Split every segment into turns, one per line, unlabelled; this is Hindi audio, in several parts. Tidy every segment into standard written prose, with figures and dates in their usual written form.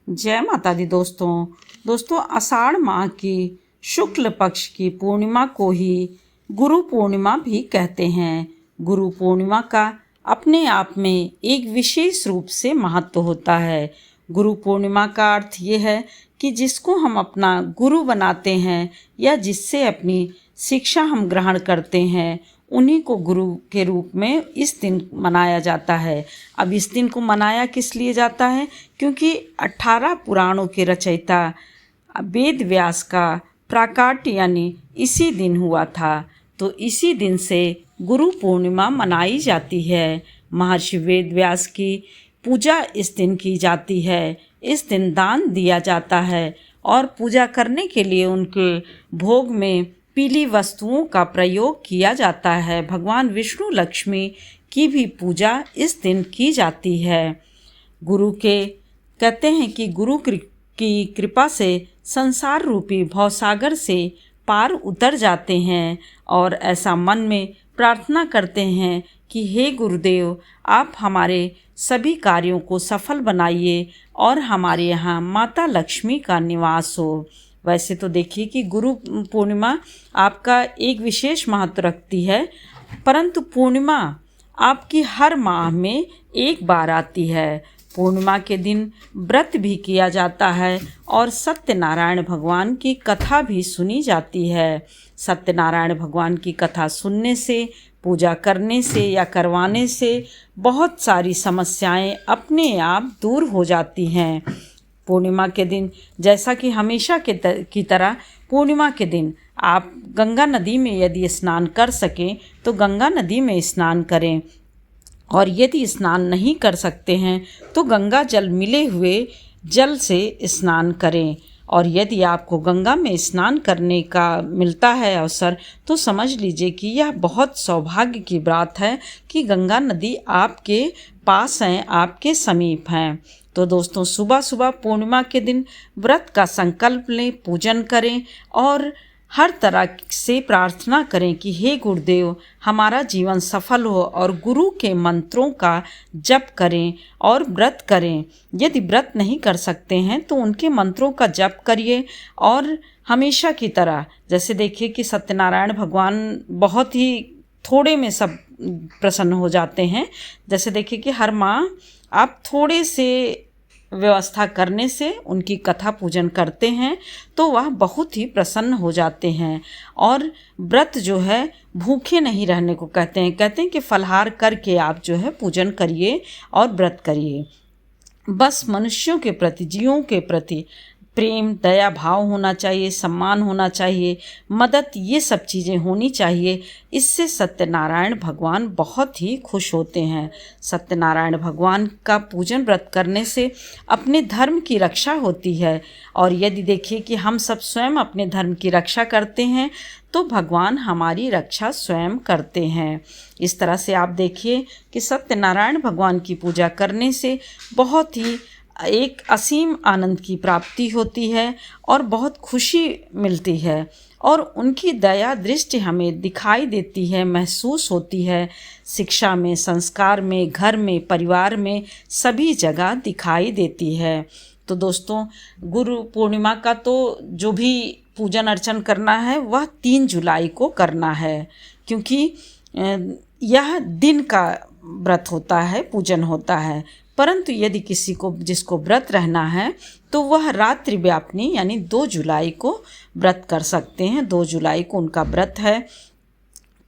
जय माता दी दोस्तों आषाढ़ माह की शुक्ल पक्ष की पूर्णिमा को ही गुरु पूर्णिमा भी कहते हैं। गुरु पूर्णिमा का अपने आप में एक विशेष रूप से महत्व होता है। गुरु पूर्णिमा का अर्थ ये है कि जिसको हम अपना गुरु बनाते हैं या जिससे अपनी शिक्षा हम ग्रहण करते हैं उन्हीं को गुरु के रूप में इस दिन मनाया जाता है। अब इस दिन को मनाया किस लिए जाता है? क्योंकि 18 पुराणों के रचयिता वेद व्यास का प्राकट्य यानी इसी दिन हुआ था, तो इसी दिन से गुरु पूर्णिमा मनाई जाती है। महर्षि वेद व्यास की पूजा इस दिन की जाती है। इस दिन दान दिया जाता है और पूजा करने के लिए उनके भोग में पीली वस्तुओं का प्रयोग किया जाता है। भगवान विष्णु लक्ष्मी की भी पूजा इस दिन की जाती है। गुरु के कहते हैं कि गुरु की कृपा से संसार रूपी भवसागर से पार उतर जाते हैं और ऐसा मन में प्रार्थना करते हैं कि हे गुरुदेव, आप हमारे सभी कार्यों को सफल बनाइए और हमारे यहाँ माता लक्ष्मी का निवास हो। वैसे तो देखिए कि गुरु पूर्णिमा आपका एक विशेष महत्व रखती है, परंतु पूर्णिमा आपकी हर माह में एक बार आती है। पूर्णिमा के दिन व्रत भी किया जाता है और सत्यनारायण भगवान की कथा भी सुनी जाती है। सत्यनारायण भगवान की कथा सुनने से, पूजा करने से या करवाने से बहुत सारी समस्याएं अपने आप दूर हो जाती हैं। पूर्णिमा के दिन जैसा कि हमेशा की तरह पूर्णिमा के दिन आप गंगा नदी में यदि स्नान कर सकें तो गंगा नदी में स्नान करें, और यदि स्नान नहीं कर सकते हैं तो गंगा जल मिले हुए जल से स्नान करें। और यदि आपको गंगा में स्नान करने का मिलता है अवसर तो समझ लीजिए कि यह बहुत सौभाग्य की बात है कि गंगा नदी आपके पास हैं, आपके समीप हैं। तो दोस्तों, सुबह सुबह पूर्णिमा के दिन व्रत का संकल्प लें, पूजन करें और हर तरह से प्रार्थना करें कि हे गुरुदेव, हमारा जीवन सफल हो, और गुरु के मंत्रों का जप करें और व्रत करें। यदि व्रत नहीं कर सकते हैं तो उनके मंत्रों का जप करिए। और हमेशा की तरह जैसे देखिए कि सत्यनारायण भगवान बहुत ही थोड़े में सब प्रसन्न हो जाते हैं। जैसे देखिए कि हर माह आप थोड़े से व्यवस्था करने से उनकी कथा पूजन करते हैं तो वह बहुत ही प्रसन्न हो जाते हैं। और व्रत जो है भूखे नहीं रहने को कहते हैं कि फलाहार करके आप जो है पूजन करिए और व्रत करिए। बस मनुष्यों के प्रति, जीवों के प्रति प्रेम, दया भाव होना चाहिए, सम्मान होना चाहिए, मदद, ये सब चीज़ें होनी चाहिए। इससे सत्यनारायण भगवान बहुत ही खुश होते हैं। सत्यनारायण भगवान का पूजन व्रत करने से अपने धर्म की रक्षा होती है। और यदि देखिए कि हम सब स्वयं अपने धर्म की रक्षा करते हैं तो भगवान हमारी रक्षा स्वयं करते हैं। इस तरह से आप देखिए कि सत्यनारायण भगवान की पूजा करने से बहुत ही एक असीम आनंद की प्राप्ति होती है और बहुत खुशी मिलती है, और उनकी दया दृष्टि हमें दिखाई देती है, महसूस होती है। शिक्षा में, संस्कार में, घर में, परिवार में, सभी जगह दिखाई देती है। तो दोस्तों, गुरु पूर्णिमा का तो जो भी पूजन अर्चन करना है वह 3 जुलाई को करना है, क्योंकि यह दिन का व्रत होता है, पूजन होता है। परंतु यदि किसी को जिसको व्रत रहना है तो वह रात्रि व्यापिनी यानी 2 जुलाई को व्रत कर सकते हैं। 2 जुलाई को उनका व्रत है,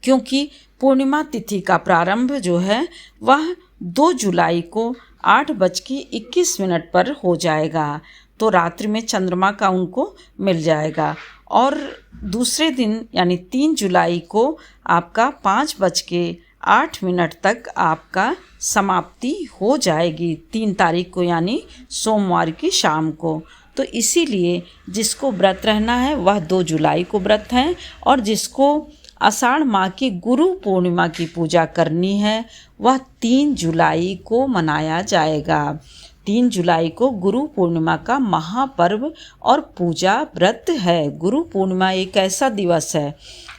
क्योंकि पूर्णिमा तिथि का प्रारंभ जो है वह 2 जुलाई को 8:21 पर हो जाएगा। तो रात्रि में चंद्रमा का उनको मिल जाएगा, और दूसरे दिन यानी 3 जुलाई को आपका 5:08 तक आपका समाप्ति हो जाएगी। 3 तारीख को यानी सोमवार की शाम को। तो इसीलिए जिसको व्रत रहना है वह 2 जुलाई को व्रत है, और जिसको आषाढ़ माह की गुरु पूर्णिमा की पूजा करनी है वह 3 जुलाई को मनाया जाएगा। 3 जुलाई को गुरु पूर्णिमा का महापर्व और पूजा व्रत है। गुरु पूर्णिमा एक ऐसा दिवस है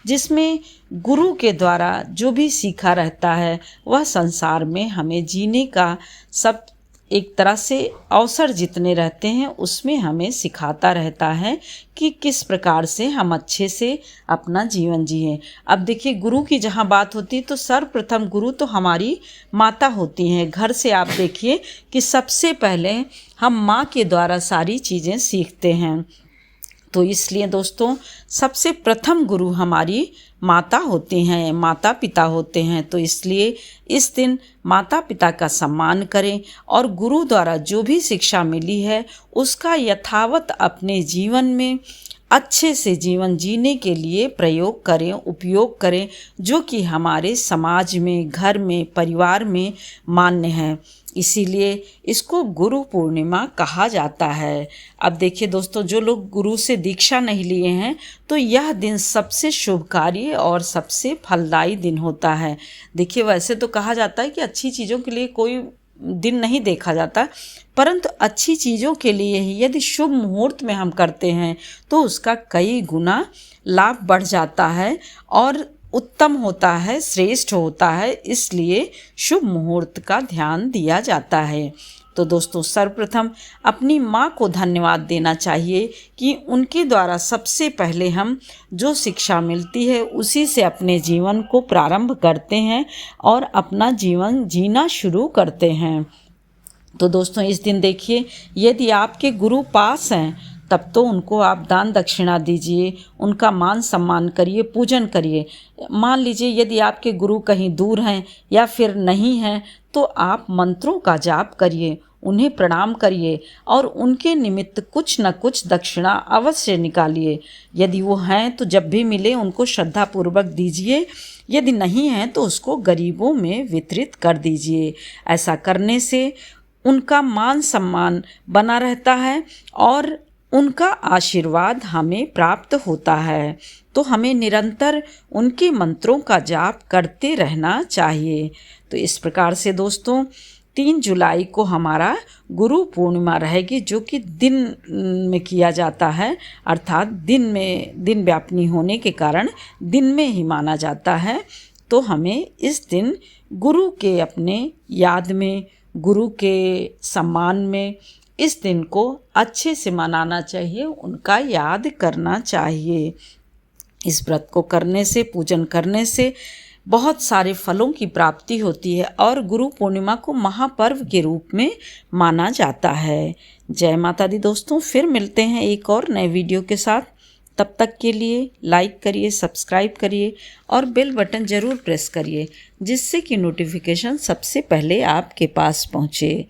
जिसमें गुरु के द्वारा जो भी सीखा रहता है वह संसार में हमें जीने का सब एक तरह से अवसर जितने रहते हैं उसमें हमें सिखाता रहता है कि किस प्रकार से हम अच्छे से अपना जीवन जिएं। अब देखिए, गुरु की जहाँ बात होती है तो सर्वप्रथम गुरु तो हमारी माता होती हैं। घर से आप देखिए कि सबसे पहले हम माँ के द्वारा सारी चीज़ें सीखते हैं। तो इसलिए दोस्तों, सबसे प्रथम गुरु हमारी माता होती हैं, माता पिता होते हैं। तो इसलिए इस दिन माता पिता का सम्मान करें और गुरु द्वारा जो भी शिक्षा मिली है उसका यथावत अपने जीवन में अच्छे से जीवन जीने के लिए प्रयोग करें, उपयोग करें, जो कि हमारे समाज में, घर में, परिवार में मान्य है। इसीलिए इसको गुरु पूर्णिमा कहा जाता है। अब देखिए दोस्तों, जो लोग गुरु से दीक्षा नहीं लिए हैं तो यह दिन सबसे शुभकारी और सबसे फलदायी दिन होता है। देखिए, वैसे तो कहा जाता है कि अच्छी चीज़ों के लिए कोई दिन नहीं देखा जाता, परंतु अच्छी चीज़ों के लिए ही यदि शुभ मुहूर्त में हम करते हैं तो उसका कई गुना लाभ बढ़ जाता है और उत्तम होता है, श्रेष्ठ होता है। इसलिए शुभ मुहूर्त का ध्यान दिया जाता है। तो दोस्तों, सर्वप्रथम अपनी माँ को धन्यवाद देना चाहिए कि उनके द्वारा सबसे पहले हम जो शिक्षा मिलती है उसी से अपने जीवन को प्रारंभ करते हैं और अपना जीवन जीना शुरू करते हैं। तो दोस्तों, इस दिन देखिए, यदि आपके गुरु पास हैं तब तो उनको आप दान दक्षिणा दीजिए, उनका मान सम्मान करिए, पूजन करिए। मान लीजिए यदि आपके गुरु कहीं दूर हैं या फिर नहीं हैं तो आप मंत्रों का जाप करिए, उन्हें प्रणाम करिए और उनके निमित्त कुछ न कुछ दक्षिणा अवश्य निकालिए। यदि वो हैं तो जब भी मिले उनको श्रद्धापूर्वक दीजिए, यदि नहीं हैं तो उसको गरीबों में वितरित कर दीजिए। ऐसा करने से उनका मान सम्मान बना रहता है और उनका आशीर्वाद हमें प्राप्त होता है। तो हमें निरंतर उनके मंत्रों का जाप करते रहना चाहिए। तो इस प्रकार से दोस्तों, 3 जुलाई को हमारा गुरु पूर्णिमा रहेगी, जो कि दिन में किया जाता है, अर्थात दिन व्यापनी होने के कारण दिन में ही माना जाता है। तो हमें इस दिन गुरु के अपने याद में, गुरु के सम्मान में इस दिन को अच्छे से मनाना चाहिए, उनका याद करना चाहिए। इस व्रत को करने से, पूजन करने से बहुत सारे फलों की प्राप्ति होती है और गुरु पूर्णिमा को महापर्व के रूप में माना जाता है। जय माता दी दोस्तों, फिर मिलते हैं एक और नए वीडियो के साथ। तब तक के लिए लाइक करिए, सब्सक्राइब करिए और बेल बटन ज़रूर प्रेस करिए, जिससे कि नोटिफिकेशन सबसे पहले आपके पास पहुँचे।